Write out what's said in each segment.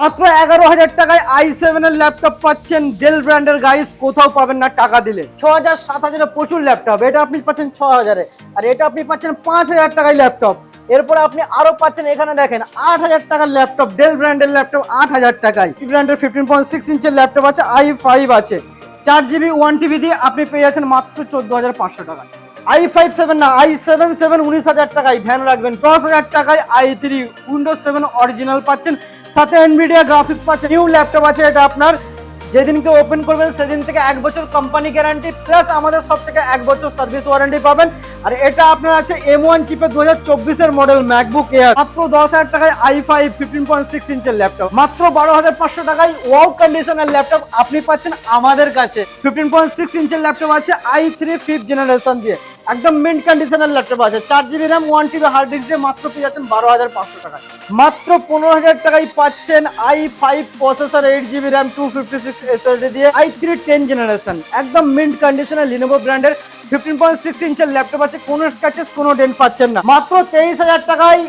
মাত্র 11,000 টাকায় i7 এর ল্যাপটপ পাচ্ছেন ডেল ব্র্যান্ডের গাইস, কোথাও পাবেন না টাকা দিলে। 6,000 7,000 প্রচুর ল্যাপটপ, এটা আপনি পাচ্ছেন 6,000 আর এটা আপনি পাচ্ছেন 5,000 টাকায় ল্যাপটপ। এরপরে আপনি আরো পাচ্ছেন, এখানে দেখেন 8,000 টাকার ল্যাপটপ, ডেল ব্র্যান্ডের ল্যাপটপ 8,000 টাকায়। ব্র্যান্ডের 15.6 ইঞ্চের ল্যাপটপ আছে, i5 আছে, 4GB 1TB দিয়ে আপনি পেয়ে যাচ্ছেন মাত্র 14,500 টাকায়। i5 7 না, i7 19,000 টাকায়, ধ্যান রাখবেন। 10,000 টাকায় i3 উইন্ডোজ 7 অরিজিনাল পাচ্ছেন, সাথে এনভিডিয়া গ্রাফিক্স পাচ্ছেন। নিউ ল্যাপটপ আছে, এটা আপনার যেদিনকে ওপেন করবেন সেদিন থেকে 1 বছর কোম্পানি গ্যারান্টি প্লাস আমাদের সব থেকে 1 বছর সার্ভিস ওয়ারেন্টি পাবেন। আর এটা আপনার আছে M1 চিপে 2024 এর মডেল ম্যাকবুক এয়ার, মাত্র 10,000 টাকায় i5 15.6 ইঞ্চের ল্যাপটপ। মাত্র 12,500 টাকায় ওয়াও কন্ডিশনের ল্যাপটপ আপনি পাচ্ছেন আমাদের কাছে। 15.6 ইঞ্চের ল্যাপটপ আছে i3 5th জেনারেশন দিয়ে, একদম মিন্ট কন্ডিশনের ল্যাপটপ আছে, 4GB RAM 1TB hard disk দিয়ে মাত্র পেয়ে যাচ্ছেন 12,500 টাকায়। মাত্র 15,000 টাকায় পাচ্ছেন i5 processor 8GB RAM 256 SSD দিয়ে i3 10th জেনারেশন, একদম মিন্ট কন্ডিশনের লিনোভো ব্র্যান্ডের 15.6 ইঞ্চের ল্যাপটপ আছে, কোনো স্ক্র্যাচেস কোনো ডেন্ট পাচ্ছেন না। মাত্র 23,000 টাকায়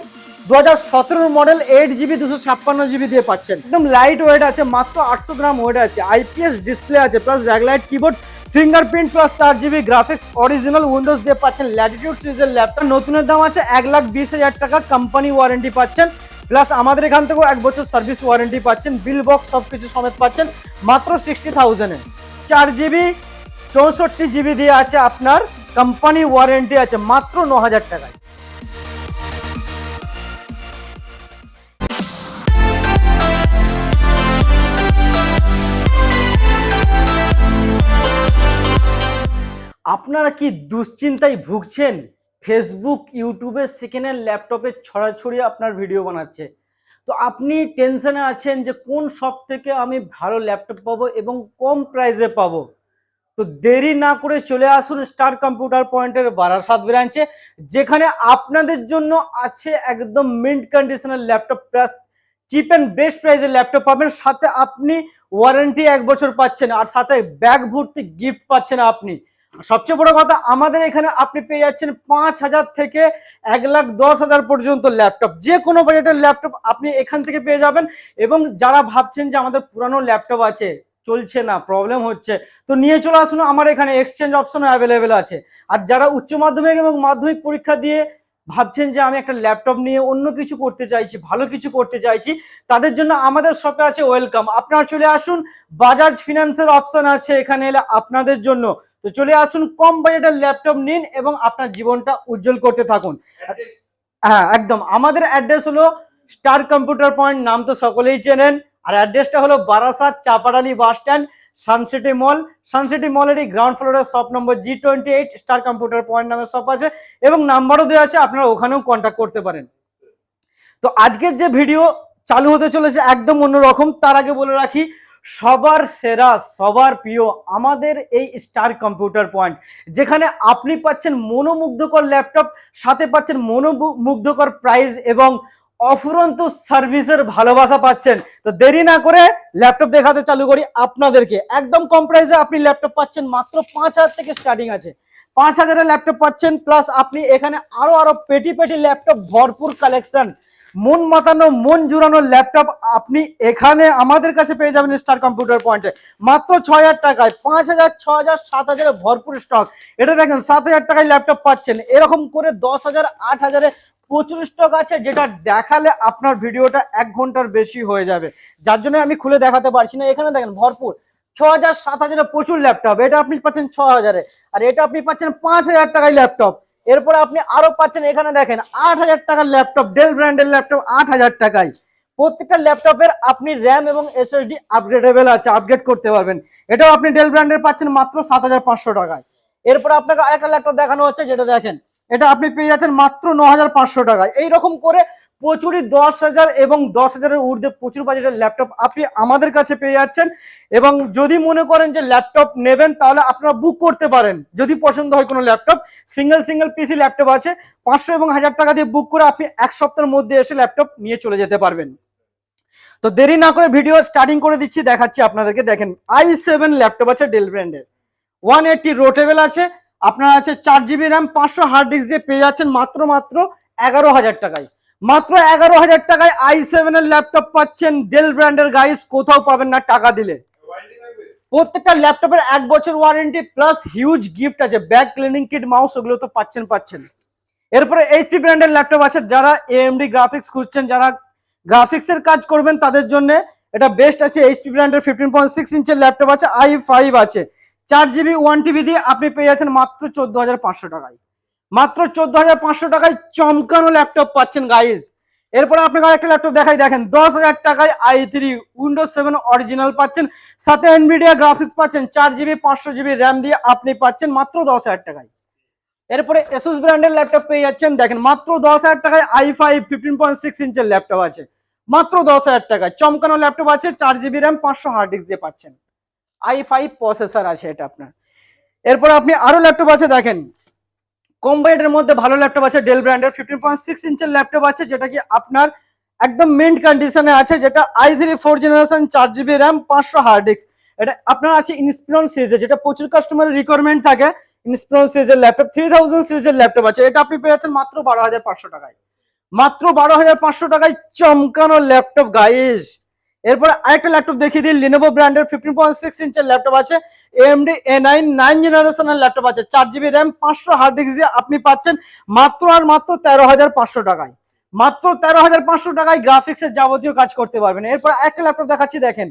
2017 মডেল 8GB 256GB দিয়ে পাচ্ছেন, একদম লাইট ওয়েট আছে, মাত্র 800 গ্রাম ওয়েট আছে, IPS ডিসপ্লে আছে plus backlight keyboard, fingerprint plus 4GB graphics, original Windows দিয়ে পাচ্ছেন। ল্যাটিটিউড সিরিজের ল্যাপটপ নতুনের দাম আছে 1,20,000 টাকা, কোম্পানি ওয়ারেন্টি পাচ্ছেন প্লাস আমাদের এখান থেকেও 1 বছর সার্ভিস ওয়ারেন্টি পাচ্ছেন, বিল বক্স সবকিছু সমেত পাচ্ছেন মাত্র 60,000 এ। 4GB 64GB দিয়ে আছে আপনার, কোম্পানি ওয়ারেন্টি আছে মাত্র 9,000 টাকায়। আপনারা কি দুশ্চিন্তায় ভুগছেন? ফেসবুক ইউটিউবে সেকেন্ড হ্যান্ড ল্যাপটপে ছড়াছড়ি আপনার ভিডিও বানাচ্ছে, তো আপনি টেনশনে আছেন যে কোন শপ থেকে আমি ভালো ল্যাপটপ পাবো এবং কম প্রাইসে পাবো। তো দেরি না করে চলে আসুন স্টার কম্পিউটার পয়েন্টের বারাসাত ব্রাঞ্চে, যেখানে আপনাদের জন্য আছে একদম মিন্ট কন্ডিশনের laptop plus chip and best প্রাইসের ল্যাপটপ পাবেন, সাথে আপনি ওয়ারেন্টি 1 বছর পাচ্ছেন আর সাথে ব্যাগ ভর্তি গিফট পাচ্ছেন আপনি। সবচেয়ে বড় কথা, আমাদের এখানে আপনি পেয়ে যাচ্ছেন 5,000 থেকে 1,10,000 পর্যন্ত ল্যাপটপ, যে কোনো বাজেটের ল্যাপটপ আপনি এখান থেকে পেয়ে যাবেন। এবং যারা ভাবছেন যে আমাদের পুরানো ল্যাপটপ আছে, চলছে না, প্রবলেম হচ্ছে, তো নিয়ে চলে আসুন আমার এখানে, এক্সচেঞ্জ অপশন অ্যাভেলেবেল আছে। আর যারা উচ্চ মাধ্যমিক এবং মাধ্যমিক পরীক্ষা দিয়ে ভাবছেন যে আমি একটা ল্যাপটপ নিয়ে অন্য কিছু করতে চাইছি, ভালো কিছু করতে চাইছি, তাদের জন্য আমাদের শপে আছে ওয়েলকাম। আপনারা চলে আসুন, বাজাজ ফিনান্সের অপশন আছে এখানে এলে আপনাদের জন্য। তো চলে আসুন, কম বাজেটের ল্যাপটপ নিন এবং আপনার জীবনটা উজ্জ্বল করতে থাকুন। হ্যাঁ একদম, আমাদের অ্যাড্রেস হলো স্টার কম্পিউটার পয়েন্ট, নাম তো সকলেই চেনেন। আর অ্যাড্রেসটা হলো Barasat Chapadali bus stand, Sun City mall. Sun City মলেরই গ্রাউন্ড ফ্লোরের shop number G28 Star Computer Point নামে শপ আছে এবং নাম্বারও দেওয়া আছে, আপনারা ওখানেও কন্ট্যাক্ট করতে পারেন। তো আজকের যে ভিডিও চালু হতে চলেছে একদম অন্যরকম, তার আগে বলে রাখি সবার সেরা সবার প্রিয় আমাদের এই স্টার কম্পিউটার পয়েন্ট, যেখানে আপনি পাচ্ছেন মনোমুগ্ধকর ল্যাপটপ, সাথে পাচ্ছেন মনোমুগ্ধকর প্রাইস এবং অফুরন্ত সার্ভিসের ভালোবাসা পাচ্ছেন। তো দেরি না করে ল্যাপটপ দেখাতে চালু করি আপনাদেরকে। একদম কম প্রাইসে আপনি ল্যাপটপ পাচ্ছেন, মাত্র 5,000 থেকে স্টার্টিং আছে, 5,000 ল্যাপটপ পাচ্ছেন প্লাস আপনি এখানে আরো পেটি পেটি ল্যাপটপ, ভরপুর কালেকশন, মন মাতানো মন জুড়ানো ল্যাপটপ আপনি এখানে আমাদের কাছে পেয়ে যাবেন স্টার কম্পিউটার পয়েন্টে মাত্র 6,000 টাকায়। 5,000 6,000 7,000 ভরপুর স্টক। এটা দেখেন 7,000 টাকায় ল্যাপটপ পাচ্ছেন, এরকম করে 10,000 8,000 প্রচুর স্টক আছে, যেটা দেখালে আপনার ভিডিওটা 1 ঘন্টার বেশি হয়ে যাবে, যার জন্য আমি খুলে দেখাতে পারছি না। এখানে দেখেন ভরপুর 6,000 7,000 প্রচুর ল্যাপটপ, এটা আপনি পাচ্ছেন 6,000 আর এটা আপনি পাচ্ছেন 5,000 টাকায় ল্যাপটপ। এরপরে আপনি আরো পাচ্ছেন, এখানে দেখেন 8,000 টাকার ল্যাপটপ, ডেল ব্র্যান্ডের ল্যাপটপ 8,000 টাকায়। প্রত্যেকটা ল্যাপটপের আপনি র্যাম এবং এসএসডি আপগ্রেডেবল আছে, আপগ্রেড করতে পারবেন। এটাও আপনি ডেল ব্র্যান্ডের পাচ্ছেন মাত্র 7,500 টাকায়। এরপর আপনাকে আরেকটা ল্যাপটপ দেখানো হচ্ছে, যেটা দেখেন এটা আপনি পেয়ে যাচ্ছেন মাত্র 9,500 টাকায়। এইরকম করে প্রচুরই 10,000 এবং 10,000 এর ঊর্ধ্বে প্রচুর বাজেটের ল্যাপটপ আপনি আমাদের কাছে পেয়ে যাচ্ছেন। এবং যদি মনে করেন যে ল্যাপটপ নেবেন, তাহলে আপনারা বুক করতে পারেন, যদি পছন্দ হয় কোনো ল্যাপটপ। সিঙ্গেল পিসি ল্যাপটপ আছে, 500 এবং 1,000 টাকা দিয়ে বুক করে আপনি 1 সপ্তাহের মধ্যে এসে ল্যাপটপ নিয়ে চলে যেতে পারবেন। তো দেরি না করে ভিডিও স্টার্টিং করে দিচ্ছি, দেখাচ্ছি আপনাদেরকে। দেখেন i7 ল্যাপটপ আছে ডেল ব্র্যান্ডের, 180 রোটেবল আছে, আপনার আছে 4GB RAM 500 হার্ড ডিস্ক দিয়ে পেয়ে যাচ্ছেন মাত্র 11,000 টাকায়। মাত্র 11,000 টাকায় i7 এর ল্যাপটপ পাচ্ছেন ডেল ব্র্যান্ডের গাইস, কোথাও পাবেন না টাকা দিলে। প্রত্যেকটা ল্যাপটপের 1 বছর ওয়ারেন্টি প্লাস হিউজ গিফট আছে, ব্যাক ক্লিনিং কিট, মাউস, ওগুলো তো পাচ্ছেন। এরপরে এইচপি ব্র্যান্ডের ল্যাপটপ আছে, যারা এএমডি গ্রাফিক্স খুঁজছেন, যারা গ্রাফিক্সের কাজ করবেন তাদের জন্য এটা বেস্ট আছে। এইচপি ব্র্যান্ডের 15.6 ইঞ্চের ল্যাপটপ আছে, i5 আছে, 4GB 1TB দিয়ে আপনি পেয়ে যাচ্ছেন মাত্র 14,500 টাকায়। মাত্র 14,500 টাকায় চমকানো ল্যাপটপ পাচ্ছেন গাইজ। এরপরে আপনাকে আরেকটা ল্যাপটপ দেখাই, দেখেন 10,000 টাকায় i3 উইন্ডোজ 7 অরিজিনাল পাচ্ছেন, সাথে এনভিডিয়া গ্রাফিক্স পাচ্ছেন, 4GB 500GB র্যাম দিয়ে আপনি পাচ্ছেন মাত্র 10,000 টাকায়। এরপরে এসুস ব্র্যান্ডের ল্যাপটপ পেয়ে যাচ্ছেন, দেখেন মাত্র 10,000 টাকায় i5 15.6 ইঞ্চের ল্যাপটপ আছে, মাত্র 10,000 টাকায় চমকানো ল্যাপটপ আছে, 4GB র্যাম 500 হার্ড ডিস্ক দিয়ে পাচ্ছেন, i5 প্রসেসর আছে এটা আপনার। এরপরে আপনি আরো ল্যাপটপ আছে, দেখেন কম বাজেটের মধ্যে ভালো ল্যাপটপ আছে, ডেল ব্র্যান্ডের 15.6 ইঞ্চের ল্যাপটপ আছে, যেটা কি আপনার একদম মিন্ট কন্ডিশনে আছে, যেটা i3 4th generation, 4GB RAM 500 hard disk. এটা আপনার আছে ইনস্পিরন সিরিজে, যেটা প্রচুর কাস্টমারের রিকোয়ারমেন্ট থাকে, ইনস্পিরন সিরিজের ল্যাপটপ 3000 সিরিজের ল্যাপটপ আছে, এটা আপনি পেয়ে যাচ্ছেন মাত্র 12,500 টাকায়। মাত্র 12,500 টাকায় চমকানো ল্যাপটপ গাইস। এরপর আরেকটা ল্যাপটপ দেখিয়ে দিই, লিনোভো ব্র্যান্ডের 15.6 ইঞ্চের ল্যাপটপ আছে, এএমডি A9 9 জেনারেশনের ল্যাপটপ আছে, 4GB র্যাম 500 হার্ড ডিস্ক দিয়ে আপনি পাচ্ছেন মাত্র আর মাত্র 13,500 টাকায়। মাত্র 13,500 টাকায় গ্রাফিক্সের যাবতীয় কাজ করতে পারবেন। এরপর একটা ল্যাপটপ দেখাচ্ছি, দেখেন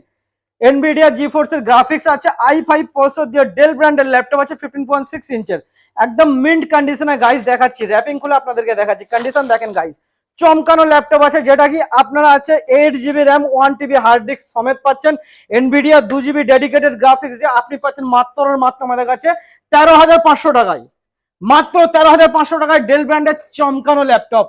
এনভিডিয়া জিফোর্স এর গ্রাফিক্স আছে, i5 প্রসেসর দিয়ে ডেল ব্র্যান্ডের ল্যাপটপ আছে, 15.6 ইঞ্চের, একদম মিন্ট কন্ডিশনে গাইস দেখাচ্ছি, র্যাপিং খুলে আপনাদেরকে দেখাচ্ছি, কন্ডিশন দেখেন গাইস, চমকানো ল্যাপটপ আছে, যেটা কি আপনারা আছে 8GB RAM 1TB hard disk সমেত পাচ্ছেন, এনভিডিয়া 2GB ডেডিকেটেড গ্রাফিক্স দিয়ে আপনি পাচ্ছেন মাত্র আমাদের কাছে 13,500 টাকায়। মাত্র 13,500 টাকায় ডেল ব্র্যান্ডের চমকানো ল্যাপটপ।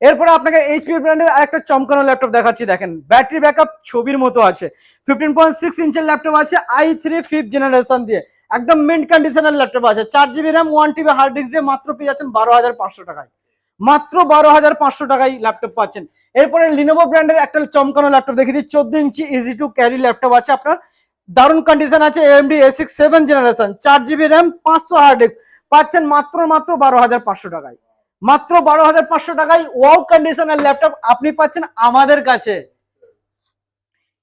এরপরে আপনাকে এইচপি ব্র্যান্ডের আরেকটা চমকানো ল্যাপটপ দেখাচ্ছি, দেখেন ব্যাটারি ব্যাকআপ ছবির মতো আছে, 15.6 ইঞ্চের ল্যাপটপ আছে, i3 5th জেনারেশন দিয়ে একদম মিন্ট কন্ডিশনের ল্যাপটপ আছে, 4GB RAM 1TB hard disk দিয়ে মাত্র পেয়ে যাচ্ছেন 12,500 টাকায়। মাত্র 12,500 টাকায় ল্যাপটপ পাচ্ছেন। এরপরে লিনোভো ব্র্যান্ডের একটা চমকানো ল্যাপটপ দেখিয়ে দিই, 14 inch easy to carry laptop আছে আপনার, দারুণ কন্ডিশন আছে, AMD A6 7th generation, 4GB RAM 500 hard disk পাচ্ছেন মাত্র 12,500 টাকায়। মাত্র 12,500 টাকায় ওয়াও কন্ডিশনের ল্যাপটপ আপনি পাচ্ছেন আমাদের কাছে।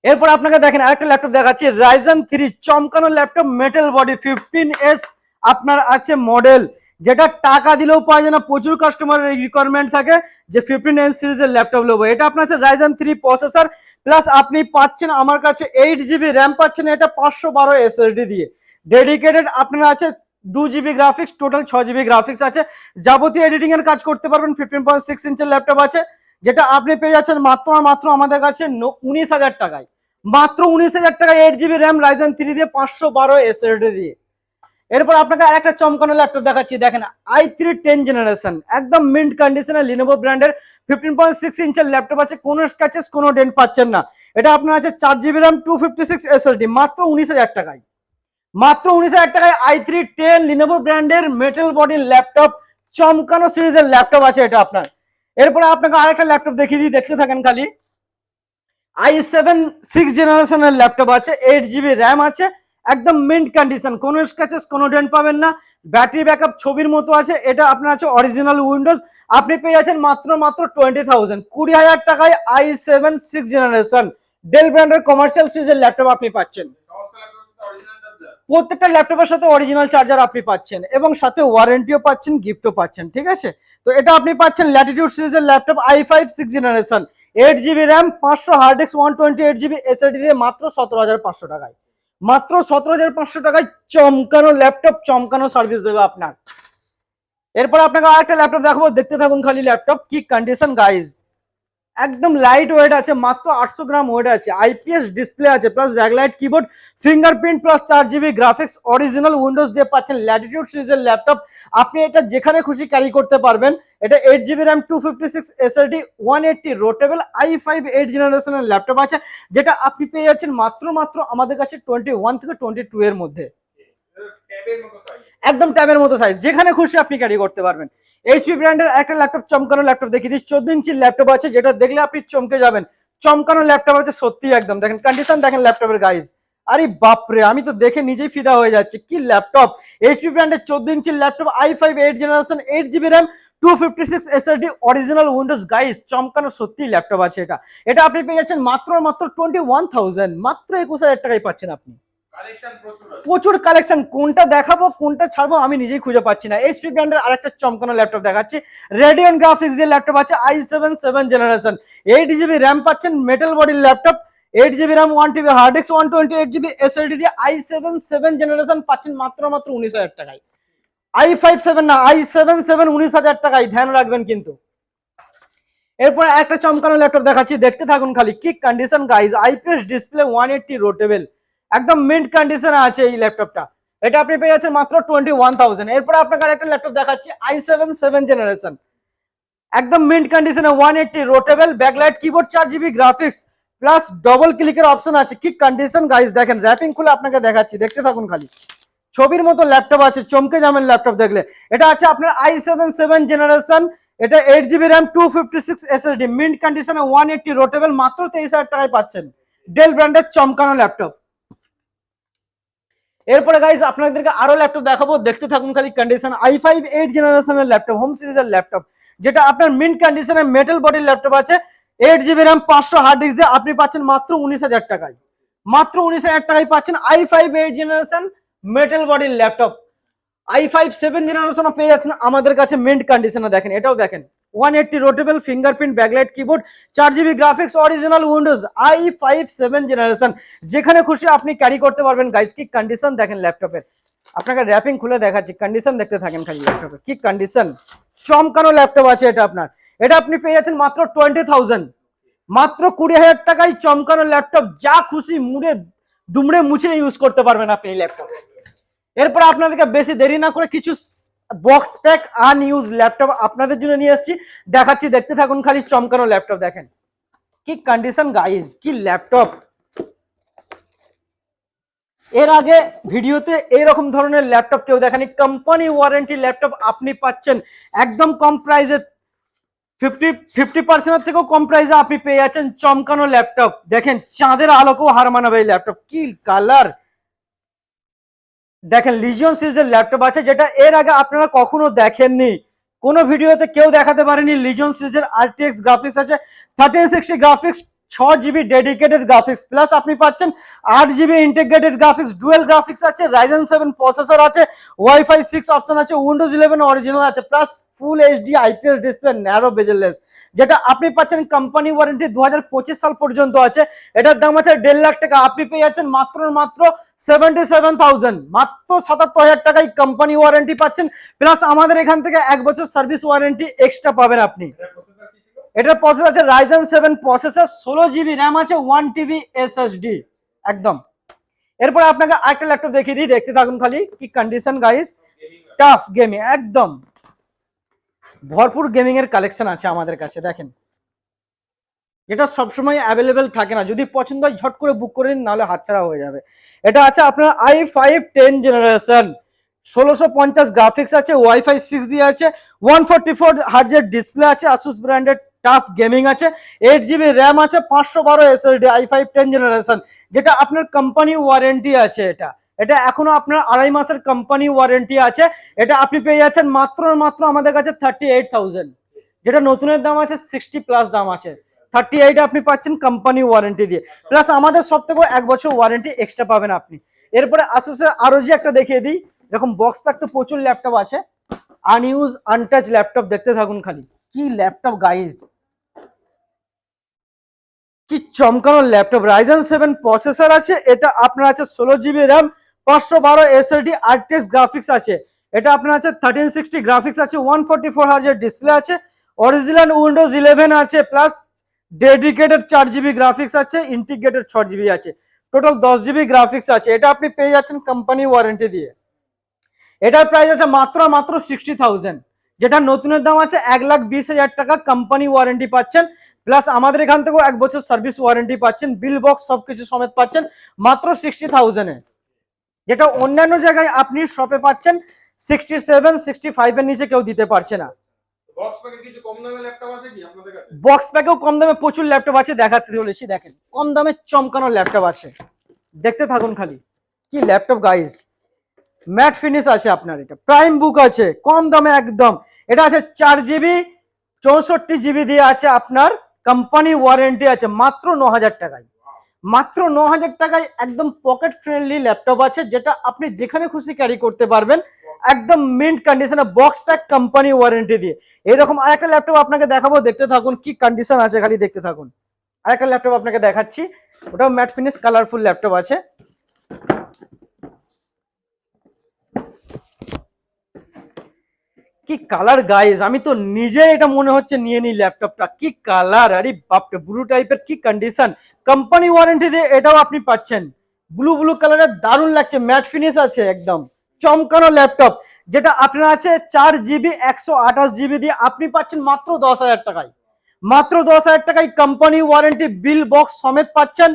এরপর আপনাকে দেখেন আরেকটা ল্যাপটপ দেখাচ্ছি, Ryzen 3 চমকানো ল্যাপটপ, মেটাল বডি 15S আপনার আছে মডেল, যেটা টাকা দিলেও পাওয়া যায় না, প্রচুর কাস্টমারের রিকোয়ারমেন্ট থাকে যে 15S সিরিজের ল্যাপটপ নেবো। এটা আপনার আছে Ryzen 3 প্রসেসর প্লাস আপনি পাচ্ছেন আমার কাছে 8GB র্যাম পাচ্ছেন, এটা 512 SSD দিয়ে ডেডিকেটেড আপনার আছে, 2GB graphics, total 6GB graphics আছে, যাবতীয় এডিটিং এর কাজ করতে পারবেন, 15.6 ইঞ্চের ল্যাপটপ আছে, যেটা আপনি পেয়ে যাচ্ছেন মাত্র আমাদের কাছে 19,000 টাকায়। মাত্র 19,000 টাকায় 8GB র্যাম Ryzen 3 দিয়ে 512 SSD দিয়ে। এরপর আপনাকে আরেকটা চমকানো ল্যাপটপ দেখাচ্ছি, দেখেন i3 10th জেনারেশন, একদম মিন্ট কন্ডিশনে লিনোভো ব্র্যান্ডের 15.6 ইঞ্চের ল্যাপটপ আছে, কোনো স্ক্র্যাচেস কোনো ডেন্ট পাচ্ছেন না, এটা আপনার আছে 4GB র্যাম 256 SSD মাত্র 19,000 টাকায়। মাত্র 19,000 টাকায় i3 10 লিনোভো ব্র্যান্ডের মেটাল বডি ল্যাপটপ, চমকানো সিরিজের ল্যাপটপ আছে এটা আপনার। এরপরে আপনাকে আরেকটা ল্যাপটপ দেখিয়ে দিই, দেখতে থাকেন খালি, i7 6th জেনারেশনের ল্যাপটপ আছে, 8GB র্যাম আছে, একদম মিন্ট কন্ডিশন, কোনো স্ক্র্যাচেস কোনো ডেন্ট পাবেন না, ব্যাটারি ব্যাকআপ ছবির মতো আছে, এটা আপনার আছে অরিজিনাল উইন্ডোজ, আপনি পেয়ে যাচ্ছেন মাত্র 20,000 20,000 টাকায় i7 6th জেনারেশন ডেল ব্র্যান্ডের কমার্শিয়াল সিরিজের ল্যাপটপ আপনি পাচ্ছেন। প্রত্যেকটা ল্যাপটপের সাথে অরিজিনাল চার্জার আপনি পাচ্ছেন এবং সাথে ওয়ারেন্টিও পাচ্ছেন, গিফটও পাচ্ছেন, ঠিক আছে। তো এটা আপনি পাচ্ছেন ল্যাটিটিউড সিরিজের laptop, i5 6th generation, 8GB RAM 500 hard disk 128GB SSD দিয়ে মাত্র 17,500 টাকায়। মাত্র 17,500 টাকায় চমকানো ল্যাপটপ, চমকানো সার্ভিস দেবে আপনার। এরপর আপনাকে আরেকটা ল্যাপটপ দেখাবো, দেখতে থাকুন খালি, ল্যাপটপ কি কন্ডিশন গাইজ, একদম লাইট ওয়েট আছে, মাত্র 800 গ্রাম ওয়েট আছে, আইপিএস ডিসপ্লে আছে, plus backlight keyboard, fingerprint plus 4GB graphics, original Windows দিয়ে পাচ্ছেন, ল্যাটিটিউড সিরিজের ল্যাপটপ, আপনি এটা যেখানে খুশি ক্যারি করতে পারবেন। এটা 8GB RAM 256 SSD 180 রোটেবল i5 8th জেনারেশনের ল্যাপটপ আছে, যেটা আপনি পেয়ে যাচ্ছেন মাত্র আমাদের কাছে 21 থেকে 22 এর মধ্যে, একদম ট্যাবের মতো সাইজ, যেখানে খুশি আপনি ক্যারি করতে পারবেন। এইচপি ব্র্যান্ডের একটা ল্যাপটপ, চমকানো ল্যাপটপ দেখিয়ে দিচ্ছি, 14 ইঞ্চির ল্যাপটপ আছে, যেটা দেখলে আপনি চমকে যাবেন, চমকানো ল্যাপটপ আছে সত্যি একদম, দেখেন কন্ডিশন দেখেন ল্যাপটপের গাইজ, আরে বাপরে, আমি তো দেখে নিজেই ফিদা হয়ে যাচ্ছে। কি ল্যাপটপ! এইচপি ব্র্যান্ডের 14 ইঞ্চির laptop, i5 8 generation, 8 GB RAM, 256 SSD, original Windows. Guys চমকানো সত্যি ল্যাপটপ আছে এটা। এটা আপনি পেয়ে যাচ্ছেন মাত্র 21,000, মাত্র 21,000 টাকায় পাচ্ছেন আপনি। প্রচুর কালেকশন, কোনটা দেখাবো কোনটা ছাড়বো আমি নিজেই খুঁজে পাচ্ছি না। এইচপি ব্র্যান্ডের আরেকটা চমকানো ল্যাপটপ দেখাচ্ছি, রেডিয়ন গ্রাফিক্স এর ল্যাপটপ আছে, i7 7 জেনারেশন, 8 জিবি র্যাম পাচ্ছেন, মেটাল বডির laptop, 8 GB RAM, 1 TB hard disk, 128 GB SSD দিয়ে i7 7 জেনারেশন পাচ্ছেন মাত্র 19,000 টাকায়। i5 7 না, i7 7 19,000 টাকায়, ধ্যান রাখবেন কিন্তু। এরপর একটা চমকানো ল্যাপটপ দেখাচ্ছি, দেখতে থাকুন খালি। কি কন্ডিশন গাইজ, আইপিএস ডিসপ্লে, 180 রোটেবল, একদম মিন্ট কন্ডিশনে আছে এই ল্যাপটপটা। এটা আপনি পেয়ে যাচ্ছেন মাত্র 21,000। এরপর আপনাকে আরেকটা ল্যাপটপ দেখাচ্ছি, i7 7 জেনারেশন, একদম মিন্ট কন্ডিশনে, 180 rotatable, backlight keyboard, 4 GB graphics plus double ক্লিকের অপশন আছে। কি কন্ডিশন গাইজ, দেখেন র্যাপিং খুলে আপনাকে দেখাচ্ছি, দেখতে থাকুন খালি। ছবির মতো ল্যাপটপ আছে, চমকে যাবেন ল্যাপটপ দেখলে। এটা আছে আপনার i7 7 জেনারেশন, এটা 8 জিবি র্যাম, 256 এসএসডি, মিন্ট কন্ডিশনে, 180 রোটেবল, মাত্র 23,000 টাকায় পাচ্ছেন। ডেল ব্র্যান্ডের চমকানো ল্যাপটপ। এরপরে গাইস আপনাদেরকে আরো ল্যাপটপ দেখাবো, দেখতে থাকুন খালি কন্ডিশন। i5 8 জেনারেশনের ল্যাপটপ, হোম সিরিজের ল্যাপটপ, যেটা আপনার মিন্ট কন্ডিশনে মেটাল বডির ল্যাপটপ আছে, 8 জিবি র্যাম, 500 হার্ড ডিস্ক দিয়ে আপনি পাচ্ছেন মাত্র 19,000 টাকায়। মাত্র 19,000 টাকায় পাচ্ছেন i5 8 জেনারেশন মেটাল বডির ল্যাপটপ। i5 7 জেনারেশন পেয়ে যাচ্ছেন আমাদের কাছে মিন্ট কন্ডিশনে, দেখেন এটাও দেখেন, 180 রোটেবল, fingerprint, backlight keyboard, 4 GB graphics, original Windows, i5 7 generation, যেখানে খুশি আপনি ক্যারি করতে পারবেন। গাইজ কি কন্ডিশন দেখেন ল্যাপটপের, আপনাকে র্যাপিং খুলে দেখাচ্ছি, কন্ডিশন দেখতে থাকেন খালি ল্যাপটপের। কি কন্ডিশন, চমকানো ল্যাপটপ আছে এটা আপনার। এটা আপনি পেয়ে যাচ্ছেন মাত্র 20,000, মাত্র 20,000 টাকায় চমকানো ল্যাপটপ, যা খুশি মুড়ে দুমড়ে মুছে ইউজ করতে পারবেন আপনি এই ল্যাপটপ। এরপর আপনাদেরকে বেশি দেরি না করে কিছু বক্স প্যাক আনইউজ ল্যাপটপ আপনাদের জন্য নিয়ে এসেছি, দেখাচ্ছি, দেখতে থাকুন খালি। চমকানো ল্যাপটপ দেখেন, কি কন্ডিশন গাইজ, কি ল্যাপটপ। এর আগে ভিডিওতে এইরকম ধরনের ল্যাপটপ কেউ দেখেনি। কোম্পানি ওয়ারেন্টি ল্যাপটপ আপনি পাচ্ছেন একদম কম প্রাইসে, 50% থেকেও কম প্রাইসে আপনি পেয়ে যাচ্ছেন চমকানো ল্যাপটপ। দেখেন চাঁদের আলোকেও হার মানাবে এই ল্যাপটপ, কি কালার দেখেন। লিজিয়ন সিরিজের ল্যাপটপ আছে, যেটা এর আগে আপনারা কখনো দেখেননি, কোনো ভিডিওতে কেউ দেখাতে পারেনি। লিজিয়ন সিরিজের RTX গ্রাফিক্স আছে, 1360 graphics, 6 GB dedicated graphics plus আপনি পাচ্ছেন 8 GB integrated graphics, dual graphics আছে, রাইজেন 7 প্রসেসর আছে, ওয়াইফাই 6 অপশন আছে, উইন্ডোজ 11 অরিজিনাল আছে, plus full HD IPS display, narrow bezel-less, যেটা আপনি পাচ্ছেন কোম্পানি ওয়ারেন্টি 2025 সাল পর্যন্ত আছে। এটার দাম আছে 1.5 লাখ টাকা, আপনি পেয়ে যাচ্ছেন মাত্র 77,000, মাত্র 77,000 টাকায় কোম্পানি ওয়ারেন্টি পাচ্ছেন, প্লাস আমাদের এখান থেকে 1 বছর সার্ভিস ওয়ারেন্টি এক্সট্রা পাবেন আপনি। এটার প্রসেসর আছে রাইজেন 7 প্রসেসর, 16 জিবি র্যাম আছে, 1 TB এসএসডি একদম। এরপর আপনাকে আরেকটা ল্যাপটপ দেখিয়ে দিই, দেখতে থাকুন খালি। কি কন্ডিশন গাইস, টাফ গেমিং, একদম ভরপুর গেমিং এর কালেকশন আছে আমাদের কাছে, দেখেন। এটা সবসময় অ্যাভেলেবেল থাকে না, যদি পছন্দ হয় ঝট করে বুক করে নিন, নাহলে হাতছাড়া হয়ে যাবে। এটা আছে আপনার i5 10 জেনারেশন, 1650 গ্রাফিক্স আছে, ওয়াইফাই 6 দিয়ে আছে, 144 হার্জের ডিসপ্লে আছে, আসুস ব্র্যান্ডেড টাফ গেমিং আছে, 8 জিবি র্যাম আছে, 512 এসএসডি, i5 10 জেনারেশন, যেটা আপনার কোম্পানি ওয়ারেন্টি আছে। এটা এখনো আপনার 2.5 মাসের কোম্পানি ওয়ারেন্টি আছে। এটা আপনি পেয়ে যাচ্ছেন মাত্র আমাদের কাছে 38,000, যেটা নতুনের দাম আছে 60 প্লাস দাম আছে। 38 আপনি পাচ্ছেন কোম্পানি ওয়ারেন্টি দিয়ে, প্লাস আমাদের সব থেকে 1 বছর ওয়ারেন্টি এক্সট্রা পাবেন আপনি। এরপরে আসুসের ROG একটা দেখিয়ে দিই, এরকম বক্স প্যাক তো প্রচুর ল্যাপটপ আছে, আনইউজ আনটাচ ল্যাপটপ, দেখতে থাকুন খালি। কি ল্যাপটপ গাইজ, কি চমকানো ল্যাপটপ। রাইজেন 7 প্রসেসর আছে, এটা আপনার আছে 16 GB RAM, 512 SSD, RTX graphics আছে, এটা আপনার আছে 1360 গ্রাফিক্স আছে, 144 হার্জের ডিসপ্লে আছে, অরিজিনাল উইন্ডোজ 11 আছে, প্লাস ডেডিকেটেড 4 জিবি গ্রাফিক্স আছে, ইন্টিগ্রেটেড 6 জিবি আছে, টোটাল 10 জিবি গ্রাফিক্স আছে। এটা আপনি পেয়ে যাচ্ছেন কোম্পানি ওয়ারেন্টি দিয়ে। এটার প্রাইস আছে মাত্র 60,000, যেটা নতুনের দাম আছে 1,20,000 টাকা, কোম্পানি ওয়ারেন্টি পাচ্ছেন, প্লাস আমাদের এখান থেকেও 1 বছর সার্ভিস ওয়ারেন্টি পাচ্ছেন, বিল বক্স সবকিছু সমেত পাচ্ছেন মাত্র 60,000 এ, যেটা অন্যান্য জায়গায় আপনি শপে পাচ্ছেন 67 65 এর নিচে কেউ দিতে পারছে না। বক্স প্যাকেও কম দামে প্রচুর ল্যাপটপ আছে, দেখাতে চলেছি, দেখেন কম দামে চমকানো ল্যাপটপ আছে। দেখতে থাকুন খালি কি ল্যাপটপ গাইস, ম্যাট ফিনিশ আছে আপনার, এটা প্রাইম বুক আছে কম দামে একদম। এটা আছে 4 GB 64 GB দিয়ে আছে আপনার, কোম্পানি ওয়ারেন্টি আছে মাত্র 9,000 টাকায়। মাত্র 9,000 টাকায় একদম পকেট ফ্রেন্ডলি ল্যাপটপ আছে, যেটা আপনি যেখানে খুশি ক্যারি করতে পারবেন একদম মিন্ট কন্ডিশনে, বক্স প্যাক কোম্পানি ওয়ারেন্টি দিয়ে। এরকম আরেকটা ল্যাপটপ আপনাকে দেখাবো, দেখতে থাকুন কি কন্ডিশন আছে খালি দেখতে থাকুন। আরেকটা ল্যাপটপ আপনাকে দেখাচ্ছি, ওটাও ম্যাট ফিনিশ কালারফুল ল্যাপটপ আছে। কি কালার গাইস, আমি তো নিজে এটা মনে হচ্ছে নিয়ে নি ল্যাপটপটা, কি কালার, আরে বাপরে ব্লু টাইপের কি কন্ডিশন, কোম্পানি ওয়ারেন্টি দিয়ে এটাও আপনি পাচ্ছেন। ব্লু ব্লু কালারের দারুণ লাগছে, ম্যাট ফিনিশ আছে একদম চমকানো ল্যাপটপ, যেটা আপনার আছে 4 GB 128 GB দিয়ে আপনি পাচ্ছেন মাত্র 10,000 টাকায়। মাত্র 10,000 টাকায় কোম্পানি ওয়ারেন্টি বিল বক্স সমেত পাচ্ছেন।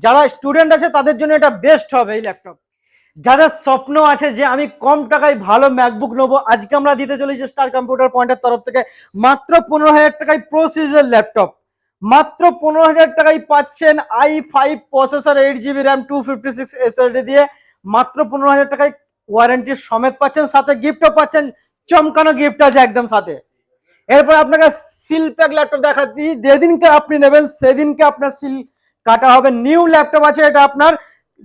যারা স্টুডেন্ট আছে তাদের জন্য এটা বেস্ট হবে এই ল্যাপটপ। যাদের স্বপ্ন আছে যে আমি কম টাকায় ভালো ম্যাকবুক নেবো, আজকে আমরা দিতে চলেছি স্টার কম্পিউটার পয়েন্টের তরফ থেকে মাত্র 15,000 টাকায় প্রো সিরিজের ল্যাপটপ। মাত্র 15,000 টাকায় পাচ্ছেন i5 processor, 8 GB RAM, 256 SSD দিয়ে মাত্র 15,000 টাকায় ওয়ারেন্টি সমেত পাচ্ছেন, সাথে গিফটও পাচ্ছেন, চমকানো গিফট আছে একদম সাথে। এরপর আপনাকে সিল প্যাক ল্যাপটপ দেখাচ্ছি, যেদিনকে আপনি নেবেন সেদিনকে আপনার সিল কাটা হবে। নিউ ল্যাপটপ আছে এটা আপনার,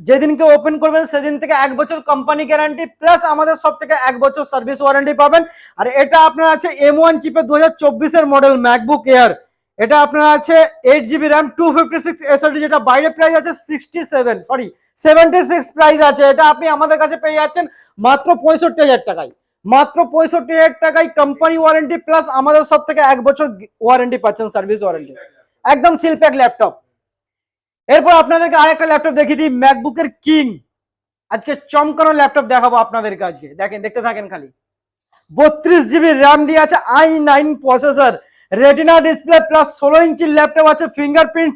যেদিনকে ওপেন করবেন সেদিন থেকে 1 বছর কোম্পানি গ্যারান্টি প্লাস আমাদের সব থেকে 1 বছর সার্ভিস ওয়ারেন্টি পাবেন। আর এটা আপনার আছে M1 চিপে 2024 এর মডেল ম্যাকবুক এয়ার। এটা আপনার আছে 8 GB র্যাম, 256 SSD, যেটা বাইরে প্রাইস আছে 76 প্রাইস আছে। এটা আপনি আমাদের কাছে পেয়ে যাচ্ছেন মাত্র 65,000 টাকায়। মাত্র 65,000 টাকায় কোম্পানি ওয়ারেন্টি প্লাস আমাদের সব থেকে 1 বছর ওয়ারেন্টি পাচ্ছেন, সার্ভিস ওয়ারেন্টি, একদম সিল প্যাক ল্যাপটপ। এরপর আপনাদেরকে আরেকটা ল্যাপটপ দেখিয়ে দিই, ম্যাকবুকের কিং। আজকে চমকানো ল্যাপটপ দেখাবো আপনাদেরকে আজকে, দেখেন দেখতে থাকেন খালি। 32 GB র্যাম দিয়ে আছে, i9 processor, retina display plus 16 ইঞ্চির ল্যাপটপ আছে, ফিঙ্গারপ্রিন্ট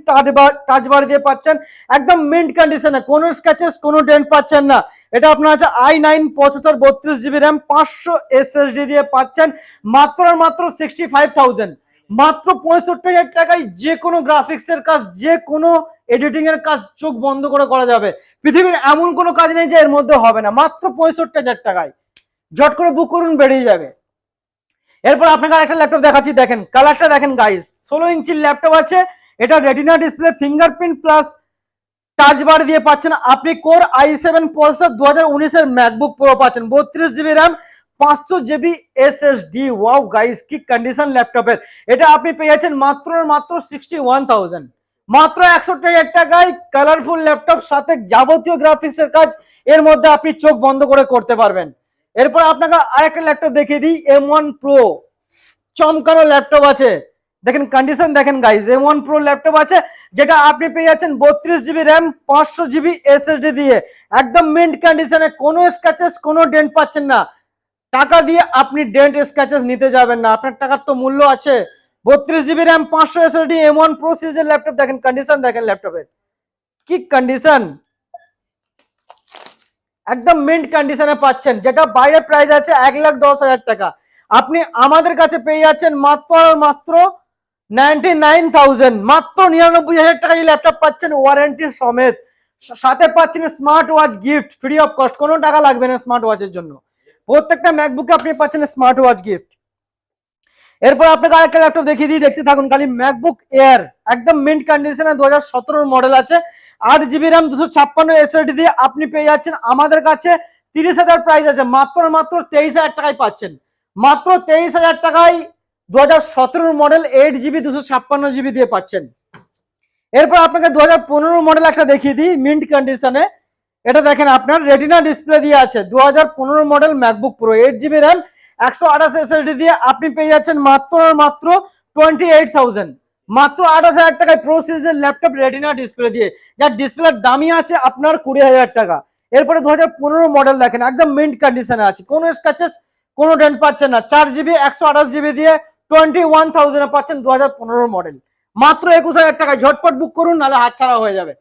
টাচ বার দিয়ে পাচ্ছেন একদম মিন্ট কন্ডিশনে, কোনো স্ক্র্যাচেস কোনো ডেন্ট পাচ্ছেন না। এটা আপনার আছে i9 processor, 32 GB RAM, 500 SSD দিয়ে পাচ্ছেন মাত্র মাত্র 65,000। মাত্র 65,000 টাকায় যে কোনো গ্রাফিক্সের কাজ, যে কোনো এডিটিং এর কাজ চোখ বন্ধ করে করা যাবে। পৃথিবীর এমন কোনো কাজ নেই যে এর মধ্যে হবে না, মাত্র 65,000 টাকায় জট করে বুক করুন, বেরিয়ে যাবে। এরপর আপনাকে একটা ল্যাপটপ দেখাচ্ছি, দেখেন কালারটা দেখেন গাইস, 16 ইঞ্চির ল্যাপটপ আছে, এটা retina display, fingerprint plus touch বার দিয়ে পাচ্ছেন আপনি। কোর i7 প্রসেসর, 2019 এর ম্যাকবুক প্রো পাচ্ছেন, 32 GB RAM, 500 GB SSD। Wow guys কি কন্ডিশন ল্যাপটপের, এটা আপনি পেয়ে যাচ্ছেন মাত্র মাত্র 61,000। মাত্র 61,000 টাকায় কালারফুল ল্যাপটপ, সাথে যাবতীয় গ্রাফিক্স এর কাজ এর মধ্যে আপনি চোখ বন্ধ করে করতে পারবেন। এরপর আপনাকে আরেকটা ল্যাপটপ দেখিয়ে দিই, M1 Pro, চমকানো ল্যাপটপ আছে, দেখেন কন্ডিশন দেখেন গাইস, M1 Pro ল্যাপটপ আছে, যেটা আপনি পেয়ে যাচ্ছেন 32 GB র্যাম, 500 GB SSD দিয়ে একদম মিন্ট কন্ডিশনে, কোনো স্ক্র্যাচেস কোনো ডেন্ট পাচ্ছেন না। টাকা দিয়ে আপনি ডেন্ট স্ক্র্যাচেস নিতে যাবেন না, আপনার টাকার তো মূল্য আছে। 32 GB RAM, 500 SSD, M1 Pro সিরিজের ল্যাপটপ, দেখেন কন্ডিশন দেখেন ল্যাপটপের কি কন্ডিশন, একদম মিন্ট কন্ডিশনে পাচ্ছেন, যেটা বাইরে প্রাইস আছে 1,10,000 টাকা, আপনি আমাদের কাছে পেয়ে যাচ্ছেন মাত্র মাত্র 99,000, মাত্র 99,000 টাকা এই ল্যাপটপ পাচ্ছেন ওয়ারেন্টি সমেত, সাথে পাচ্ছেন smart watch gift free of cost, কোনো টাকা লাগবে না স্মার্ট ওয়াচের জন্য। প্রত্যেকটা ম্যাকবুকে আপনি পাচ্ছেন স্মার্ট ওয়াচ গিফট। এরপর আপনাকে আরেকটা ল্যাপটপ দেখিয়ে দিই, দেখতে থাকুন খালি, ম্যাকবুক এয়ার, একদম মিন্ট কন্ডিশনে, 2017 মডেল আছে, 8 GB র্যাম, 256 SSD দিয়ে আপনি পেয়ে যাচ্ছেন আমাদের কাছে। 30,000 প্রাইস আছে, মাত্র মাত্র 23,000 টাকায় পাচ্ছেন, মাত্র 23,000 টাকায় 2017 মডেল 8 GB 256 GB দিয়ে পাচ্ছেন। এরপর আপনাকে 2015 মডেল একটা দেখিয়ে দিই মিন্ট কন্ডিশনে, এটা দেখেন আপনার রেটিনা ডিসপ্লে দিয়ে আছে, 2015 model MacBook pro, 8 GB RAM, 128 SSD দিয়ে আপনি পেয়ে যাচ্ছেন মাত্র মাত্র 28,000। মাত্র 28,000 টাকায় প্রো সিরিজের ল্যাপটপ রেটিনা ডিসপ্লে দিয়ে, যার ডিসপ্লের দামই আছে আপনার 20,000 টাকা। এরপরে 2015 মডেল দেখেন, একদম মিন্ট কন্ডিশনে আছে, কোনো স্ক্র্যাচেস কোনো ডেন্ট পাচ্ছেন না, 4 GB 128 GB দিয়ে 21,000 পাচ্ছেন 2015 মডেল, মাত্র 21,000 টাকায়। ঝটপট বুক করুন, নাহলে হাতছাড়া হয়ে যাবে।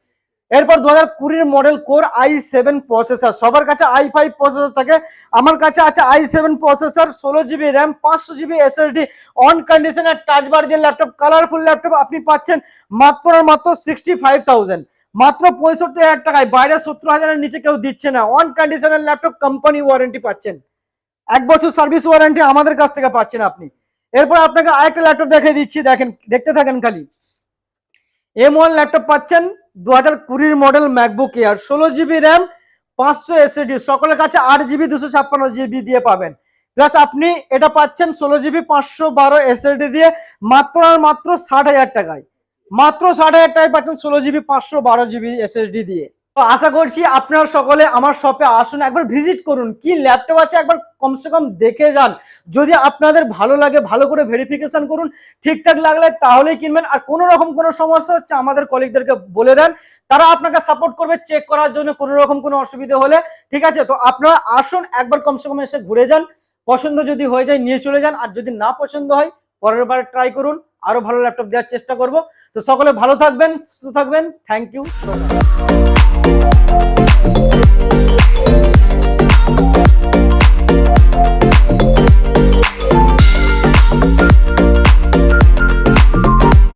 এরপর 2020 মডেল কোর i7 প্রসেসর, সবার কাছে i5 প্রসেসর থাকে, আমার কাছে আছে i7 processor, 16 GB RAM, 500 GB SSD, on কন্ডিশনের টাচ বার দিয়ে ল্যাপটপ, কালারফুল ল্যাপটপ আপনি পাচ্ছেন মাত্র মাত্র 65,000। মাত্র 65,000 টাকায়, বাইরে 70,000-এর নিচে কেউ দিচ্ছে না। On conditional laptop, company warranty পাচ্ছেন, 1 বছর সার্ভিস ওয়ারেন্টি আমাদের কাছ থেকে পাচ্ছেন আপনি। এরপর আপনাকে আরেকটা ল্যাপটপ দেখিয়ে দিচ্ছি, দেখেন, দেখতে থাকেন খালি। M1 ল্যাপটপ পাচ্ছেন 2020 model MacBook air, 16 GB RAM, 500 SSD, সকলের কাছে 8 জিবি 256 জিবি দিয়ে পাবেন। প্লাস আপনি এটা পাচ্ছেন 16 জিবি 512 এসএসডি দিয়ে মাত্র আর মাত্র 60,000 টাকায়। মাত্র 60,000 টাকায় পাচ্ছেন 16 জিবি 512 জিবি এসএসডি দিয়ে। তো আশা করছি আপনারা সকলে আমার শপে আসুন, একবার ভিজিট করুন, কি ল্যাপটপ আছে একবার কমসে কম দেখে যান। যদি আপনাদের ভালো লাগে ভালো করে ভেরিফিকেশন করুন, ঠিকঠাক লাগলে তাহলেই কিনবেন। আর কোনো রকম কোনো সমস্যা হচ্ছে আমাদের কলিগদেরকে বলে দেন, তারা আপনাকে সাপোর্ট করবে চেক করার জন্য কোনো রকম কোনো অসুবিধা হলে। ঠিক আছে, তো আপনারা আসুন, একবার কমসে কম এসে ঘুরে যান, পছন্দ যদি হয়ে যায় নিয়ে চলে যান, আর যদি না পছন্দ হয় পরের বার ট্রাই করুন, আরো ভালো ল্যাপটপ দেওয়ার চেষ্টা করব। তো সকলে ভালো থাকবেন, সুস্থ থাকবেন, থ্যাংক ইউ সো মাচ।